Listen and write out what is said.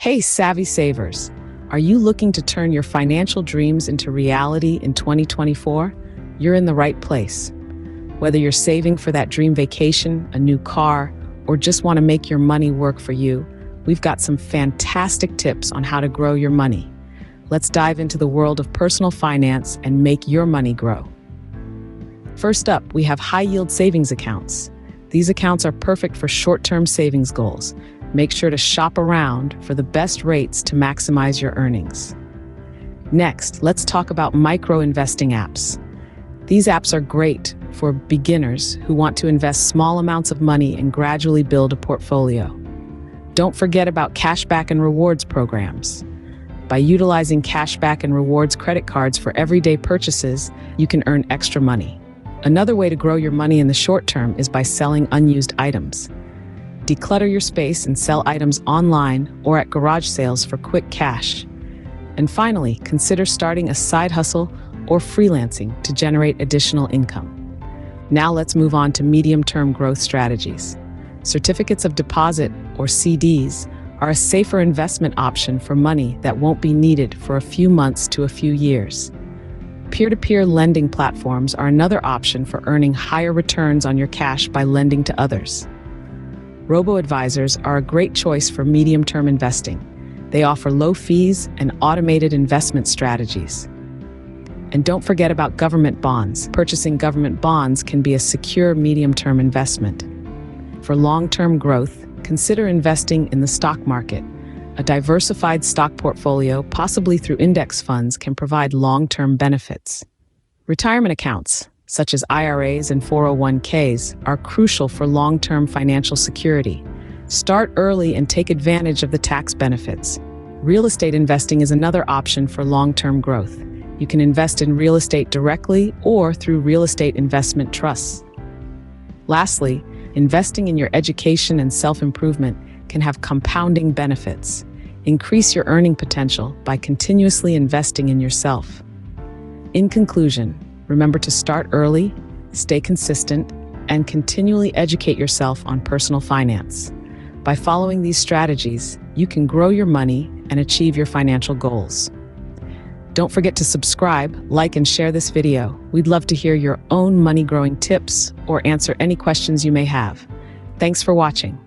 Hey, savvy savers! Are you looking to turn your financial dreams into reality in 2024? You're in the right place. Whether you're saving for that dream vacation, a new car, or just want to make your money work for you, we've got some fantastic tips on how to grow your money. Let's dive into the world of personal finance and make your money grow. First up, we have high-yield savings accounts. These accounts are perfect for short-term savings goals. Make sure to shop around for the best rates to maximize your earnings. Next, let's talk about micro-investing apps. These apps are great for beginners who want to invest small amounts of money and gradually build a portfolio. Don't forget about Cashback and Rewards programs. By utilizing Cashback and Rewards credit cards for everyday purchases, you can earn extra money. Another way to grow your money in the short term is by selling unused items. Declutter your space and sell items online or at garage sales for quick cash. And finally, consider starting a side hustle or freelancing to generate additional income. Now let's move on to medium-term growth strategies. Certificates of deposit, or CDs, are a safer investment option for money that won't be needed for a few months to a few years. Peer-to-peer lending platforms are another option for earning higher returns on your cash by lending to others. Robo-Advisors are a great choice for medium-term investing. They offer low fees and automated investment strategies. And don't forget about government bonds. Purchasing government bonds can be a secure medium-term investment. For long-term growth, consider investing in the stock market. A diversified stock portfolio, possibly through index funds, can provide long-term benefits. Retirement accounts, such as IRAs and 401ks, are crucial for long-term financial security. Start early and take advantage of the tax benefits. Real estate investing is another option for long-term growth. You can invest in real estate directly or through real estate investment trusts. Lastly, investing in your education and self-improvement can have compounding benefits. Increase your earning potential by continuously investing in yourself. In conclusion, remember to start early, stay consistent, and continually educate yourself on personal finance. By following these strategies, you can grow your money and achieve your financial goals. Don't forget to subscribe, like, and share this video. We'd love to hear your own money-growing tips or answer any questions you may have. Thanks for watching.